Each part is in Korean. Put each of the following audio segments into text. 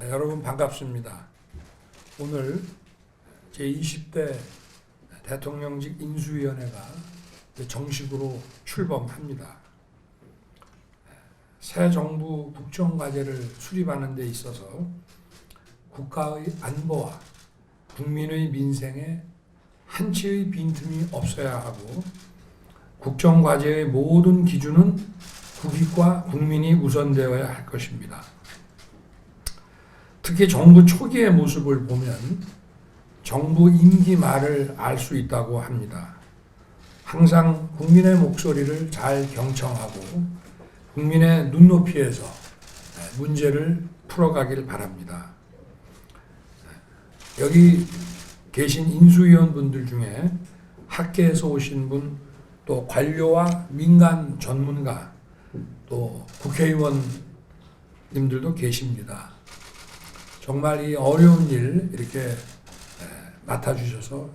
네, 여러분 반갑습니다. 오늘 제20대 대통령직 인수위원회가 정식으로 출범합니다. 새 정부 국정과제를 수립하는 데 있어서 국가의 안보와 국민의 민생에 한치의 빈틈이 없어야 하고 국정과제의 모든 기준은 국익과 국민이 우선되어야 할 것입니다. 특히 정부 초기의 모습을 보면 정부 임기 말을 알 수 있다고 합니다. 항상 국민의 목소리를 잘 경청하고 국민의 눈높이에서 문제를 풀어가길 바랍니다. 여기 계신 인수위원분들 중에 학계에서 오신 분, 또 관료와 민간 전문가, 또 국회의원님들도 계십니다. 정말 이 어려운 일 이렇게 맡아주셔서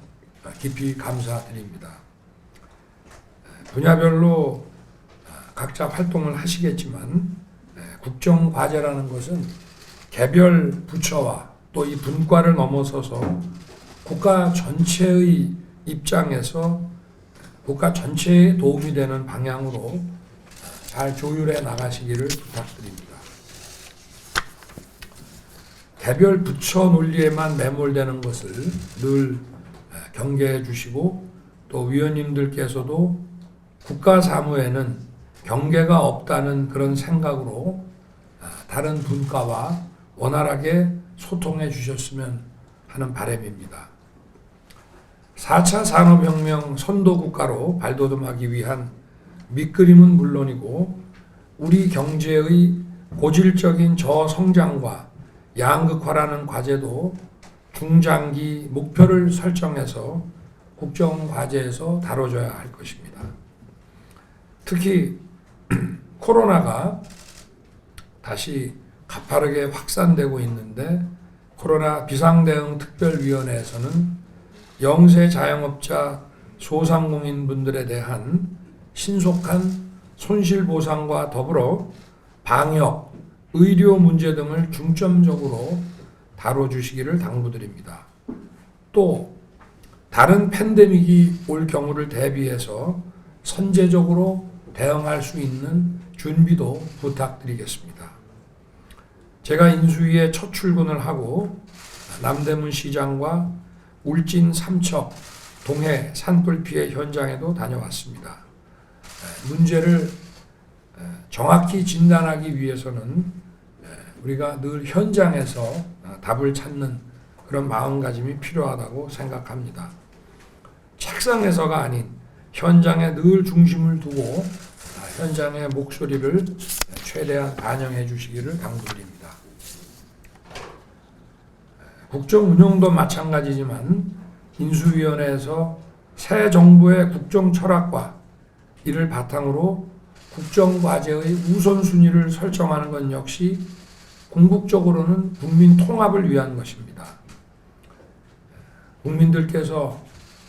깊이 감사드립니다. 분야별로 각자 활동을 하시겠지만 국정과제라는 것은 개별 부처와 또 이 분과를 넘어서서 국가 전체의 입장에서 국가 전체에 도움이 되는 방향으로 잘 조율해 나가시기를 부탁드립니다. 개별 부처 논리에만 매몰되는 것을 늘 경계해 주시고 또 위원님들께서도 국가 사무에는 경계가 없다는 그런 생각으로 다른 분과와 원활하게 소통해 주셨으면 하는 바람입니다. 4차 산업혁명 선도국가로 발돋움하기 위한 밑그림은 물론이고 우리 경제의 고질적인 저성장과 양극화라는 과제도 중장기 목표를 설정해서 국정과제에서 다뤄줘야 할 것입니다. 특히 코로나가 다시 가파르게 확산되고 있는데 코로나 비상대응특별위원회에서는 영세 자영업자 소상공인분들에 대한 신속한 손실보상과 더불어 방역, 의료 문제 등을 중점적으로 다뤄주시기를 당부드립니다. 또 다른 팬데믹이 올 경우를 대비해서 선제적으로 대응할 수 있는 준비도 부탁드리겠습니다. 제가 인수위에 첫 출근을 하고 남대문 시장과 울진 삼척, 동해 산불 피해 현장에도 다녀왔습니다. 문제를 정확히 진단하기 위해서는 우리가 늘 현장에서 답을 찾는 그런 마음가짐이 필요하다고 생각합니다. 책상에서가 아닌 현장에 늘 중심을 두고 현장의 목소리를 최대한 반영해 주시기를 당부드립니다. 국정 운영도 마찬가지지만 인수위원회에서 새 정부의 국정 철학과 이를 바탕으로 국정과제의 우선순위를 설정하는 것 역시 궁극적으로는 국민 통합을 위한 것입니다. 국민들께서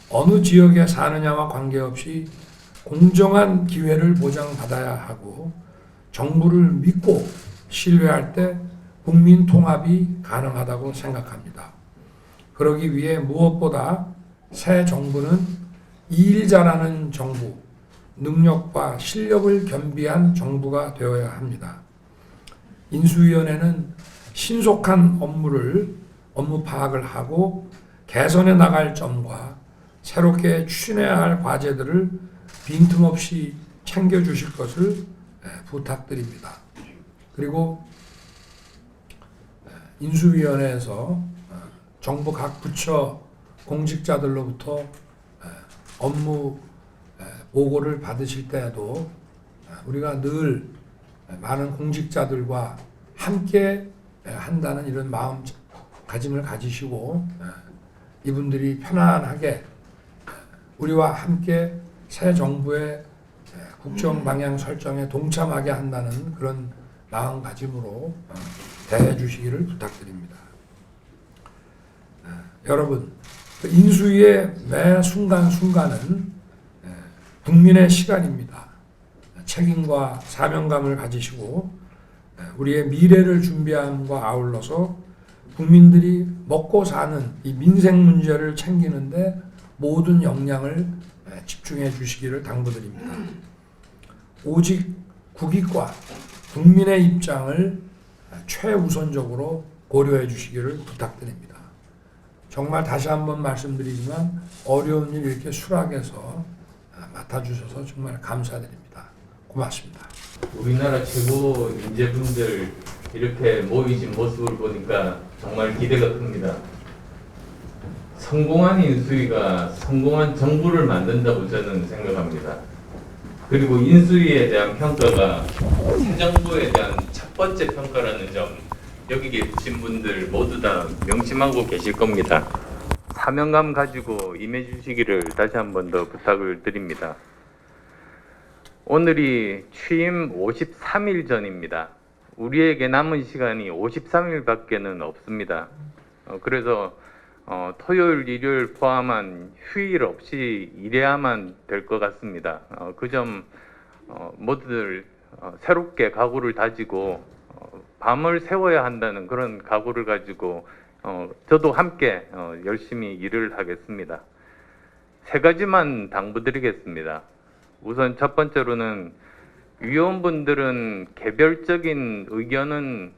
어느 지역에 사느냐와 관계없이 공정한 기회를 보장받아야 하고 정부를 믿고 신뢰할 때 국민 통합이 가능하다고 생각합니다. 그러기 위해 무엇보다 새 정부는 일 잘하는 정부, 능력과 실력을 겸비한 정부가 되어야 합니다. 인수위원회는 신속한 업무 파악을 하고 개선해 나갈 점과 새롭게 추진해야 할 과제들을 빈틈없이 챙겨주실 것을 부탁드립니다. 그리고 인수위원회에서 정부 각 부처 공직자들로부터 업무 보고를 받으실 때에도 우리가 늘 많은 공직자들과 함께 한다는 이런 마음가짐을 가지시고 이분들이 편안하게 우리와 함께 새 정부의 국정 방향 설정에 동참하게 한다는 그런 마음가짐으로 대해 주시기를 부탁드립니다. 여러분, 인수위의 매 순간순간은 국민의 시간입니다. 책임과 사명감을 가지시고 우리의 미래를 준비함과 아울러서 국민들이 먹고 사는 이 민생 문제를 챙기는데 모든 역량을 집중해 주시기를 당부드립니다. 오직 국익과 국민의 입장을 최우선적으로 고려해 주시기를 부탁드립니다. 정말 다시 한번 말씀드리지만 어려운 일 이렇게 수락해서 맡아주셔서 정말 감사드립니다. 고맙습니다. 우리나라 최고 인재분들 이렇게 모이신 모습을 보니까 정말 기대가 큽니다. 성공한 인수위가 성공한 정부를 만든다고 저는 생각합니다. 그리고 인수위에 대한 평가가 새 정부에 대한 첫 번째 평가라는 점, 여기 계신 분들 모두 다 명심하고 계실 겁니다. 사명감 가지고 임해 주시기를 다시 한 번 더 부탁을 드립니다. 오늘이 취임 53일 전입니다. 우리에게 남은 시간이 53일밖에는 없습니다. 그래서 토요일, 일요일 포함한 휴일 없이 일해야만 될 것 같습니다. 그 점 모두들 새롭게 각오를 다지고 밤을 새워야 한다는 그런 각오를 가지고 저도 함께 열심히 일을 하겠습니다. 세 가지만 당부드리겠습니다. 우선 첫 번째로는 위원분들은 개별적인 의견은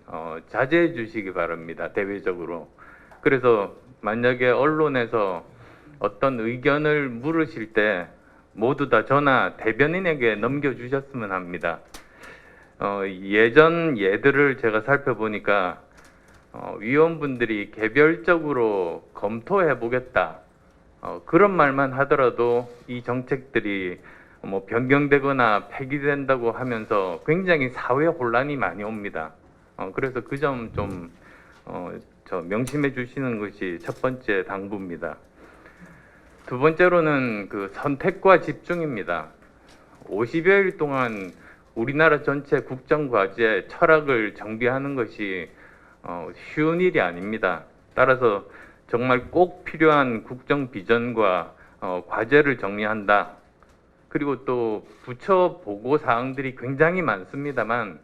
자제해 주시기 바랍니다. 대외적으로. 그래서 만약에 언론에서 어떤 의견을 물으실 때 모두 다 저나 대변인에게 넘겨주셨으면 합니다. 예전 예들을 제가 살펴보니까 위원분들이 개별적으로 검토해 보겠다 그런 말만 하더라도 이 정책들이 뭐 변경되거나 폐기된다고 하면서 굉장히 사회 혼란이 많이 옵니다. 그래서 그 점 좀 명심해 주시는 것이 첫 번째 당부입니다. 두 번째로는 그 선택과 집중입니다. 50여일 동안 우리나라 전체 국정과제 철학을 정비하는 것이 쉬운 일이 아닙니다. 따라서 정말 꼭 필요한 국정 비전과 과제를 정리한다. 그리고 또 부처 보고 사항들이 굉장히 많습니다만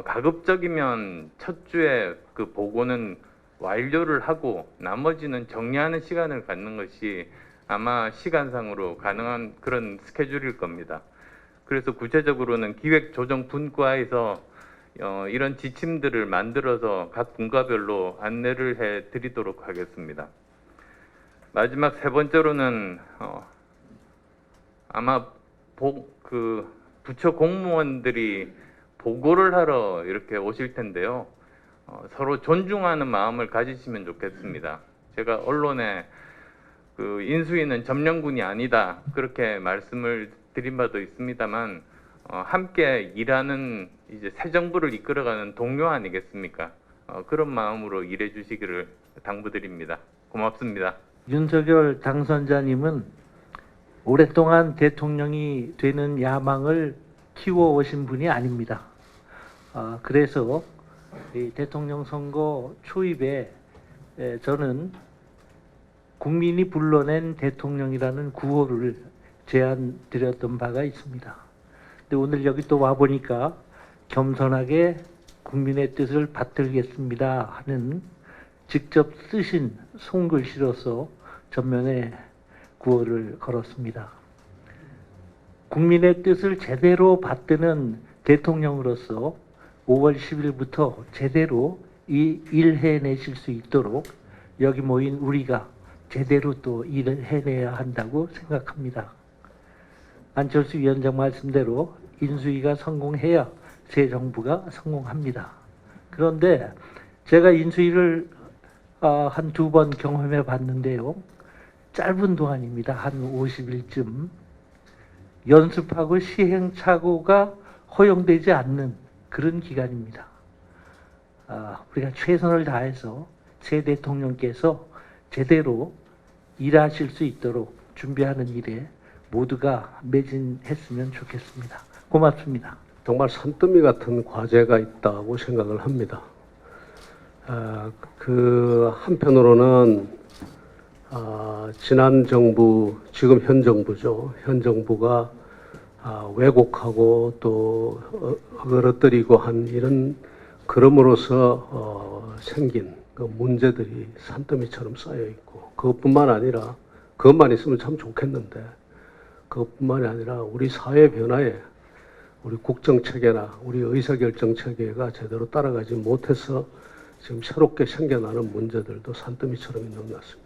가급적이면 첫 주에 그 보고는 완료를 하고 나머지는 정리하는 시간을 갖는 것이 아마 시간상으로 가능한 그런 스케줄일 겁니다. 그래서 구체적으로는 기획조정분과에서 이런 지침들을 만들어서 각 분과별로 안내를 해 드리도록 하겠습니다. 마지막 세 번째로는 아마 부처 공무원들이 보고를 하러 이렇게 오실 텐데요. 서로 존중하는 마음을 가지시면 좋겠습니다. 제가 언론에 그 인수위는 점령군이 아니다 그렇게 말씀을 드린 바도 있습니다만 함께 일하는 이제 새 정부를 이끌어가는 동료 아니겠습니까? 그런 마음으로 일해 주시기를 당부드립니다. 고맙습니다. 윤석열 당선자님은 오랫동안 대통령이 되는 야망을 키워오신 분이 아닙니다. 그래서 이 대통령 선거 초입에 저는 국민이 불러낸 대통령이라는 구호를 제안 드렸던 바가 있습니다. 근데 오늘 여기 또 와보니까 겸손하게 국민의 뜻을 받들겠습니다 하는 직접 쓰신 손글씨로서 전면에 구호를 걸었습니다. 국민의 뜻을 제대로 받드는 대통령으로서 5월 10일부터 제대로 이 일 해내실 수 있도록 여기 모인 우리가 제대로 또 일을 해내야 한다고 생각합니다. 안철수 위원장 말씀대로 인수위가 성공해야 새 정부가 성공합니다. 그런데 제가 인수위를 한 2번 경험해 봤는데요. 짧은 동안입니다. 한 50일쯤 연습하고 시행착오가 허용되지 않는 그런 기간입니다. 우리가 최선을 다해서 새 대통령께서 제대로 일하실 수 있도록 준비하는 일에 모두가 매진했으면 좋겠습니다. 고맙습니다. 정말 산더미 같은 과제가 있다고 생각을 합니다. 그 한편으로는 지난 정부, 지금 현 정부죠. 현 정부가 왜곡하고 또 어그러뜨리고 한 이런 그럼으로써 생긴 그 문제들이 산더미처럼 쌓여 있고 그것뿐만 아니라 그것만 있으면 참 좋겠는데 그것뿐만이 아니라 우리 사회 변화에 우리 국정 체계나 우리 의사결정 체계가 제대로 따라가지 못해서 지금 새롭게 생겨나는 문제들도 산더미처럼 있는 것 같습니다.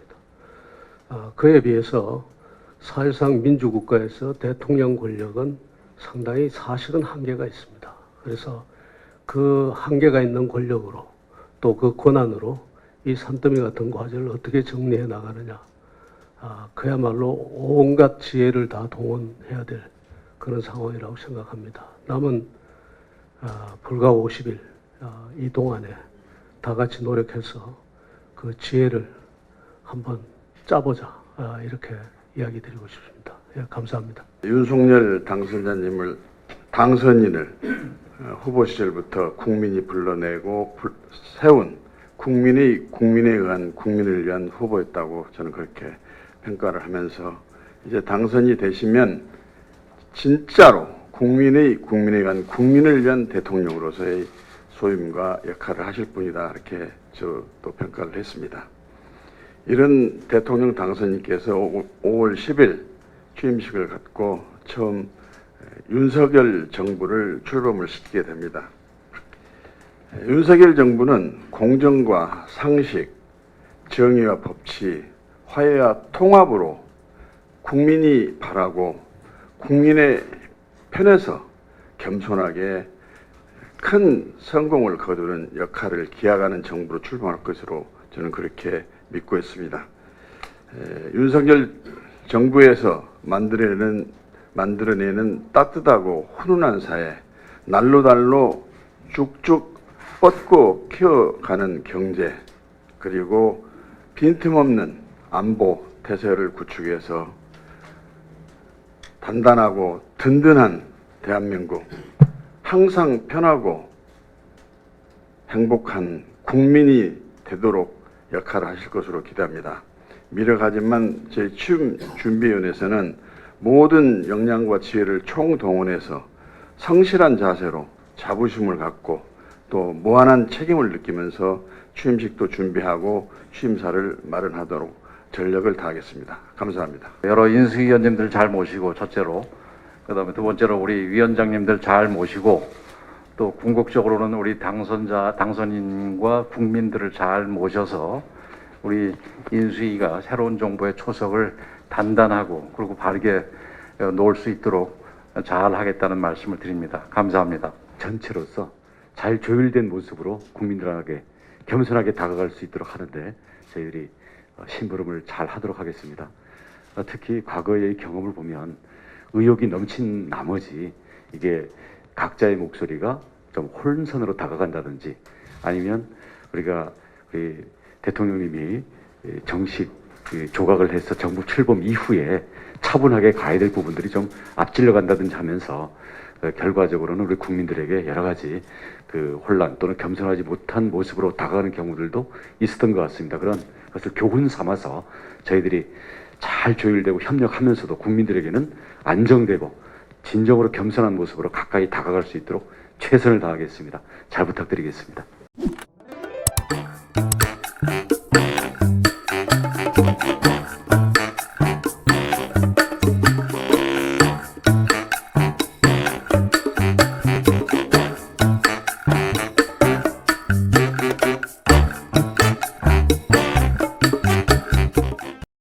그에 비해서 사실상 민주국가에서 대통령 권력은 상당히 사실은 한계가 있습니다. 그래서 그 한계가 있는 권력으로 또 그 권한으로 이 산더미 같은 과제를 어떻게 정리해 나가느냐. 그야말로 온갖 지혜를 다 동원해야 될 그런 상황이라고 생각합니다. 남은 불과 50일 이 동안에 다 같이 노력해서 그 지혜를 한번 짜보자 이렇게 이야기 드리고 싶습니다. 예, 감사합니다. 윤석열 당선인을 후보 시절부터 국민이 불러내고 세운 국민에 의한 국민을 위한 후보였다고 저는 그렇게 평가를 하면서 이제 당선이 되시면 진짜로 국민에 의한 국민을 위한 대통령으로서의 소임과 역할을 하실 분이다 이렇게 저도 평가를 했습니다. 이런 대통령 당선인께서 5월 10일 취임식을 갖고 처음 윤석열 정부를 출범을 시키게 됩니다. 윤석열 정부는 공정과 상식, 정의와 법치, 화해와 통합으로 국민이 바라고 국민의 편에서 겸손하게 큰 성공을 거두는 역할을 기약하는 정부로 출범할 것으로 저는 그렇게 믿고 있습니다. 윤석열 정부에서 만들어내는 따뜻하고 훈훈한 사회, 날로 쭉쭉 뻗고 키워가는 경제, 그리고 빈틈없는 안보 태세를 구축해서 단단하고 든든한 대한민국, 항상 편하고 행복한 국민이 되도록 역할을 하실 것으로 기대합니다. 미력하지만 저희 취임 준비위원회에서는 모든 역량과 지혜를 총동원해서 성실한 자세로 자부심을 갖고 또 무한한 책임을 느끼면서 취임식도 준비하고 취임사를 마련하도록 전력을 다하겠습니다. 감사합니다. 여러 인수위원님들 잘 모시고 첫째로, 그다음에 두 번째로 우리 위원장님들 잘 모시고, 또 궁극적으로는 우리 당선인과 국민들을 잘 모셔서 우리 인수위가 새로운 정부의 초석을 단단하고 그리고 바르게 놓을 수 있도록 잘 하겠다는 말씀을 드립니다. 감사합니다. 전체로서 잘 조율된 모습으로 국민들에게 겸손하게 다가갈 수 있도록 하는데 저희들이 심부름을 잘 하도록 하겠습니다. 특히 과거의 경험을 보면 의욕이 넘친 나머지 이게 각자의 목소리가 좀 혼선으로 다가간다든지 아니면 우리 대통령님이 정식 조각을 해서 정부 출범 이후에 차분하게 가야 될 부분들이 좀 앞질러 간다든지 하면서 결과적으로는 우리 국민들에게 여러 가지 그 혼란 또는 겸손하지 못한 모습으로 다가가는 경우들도 있었던 것 같습니다. 그런 것을 교훈 삼아서 저희들이 잘 조율되고 협력하면서도 국민들에게는 안정되고 진정으로 겸손한 모습으로 가까이 다가갈 수 있도록 최선을 다하겠습니다. 잘 부탁드리겠습니다.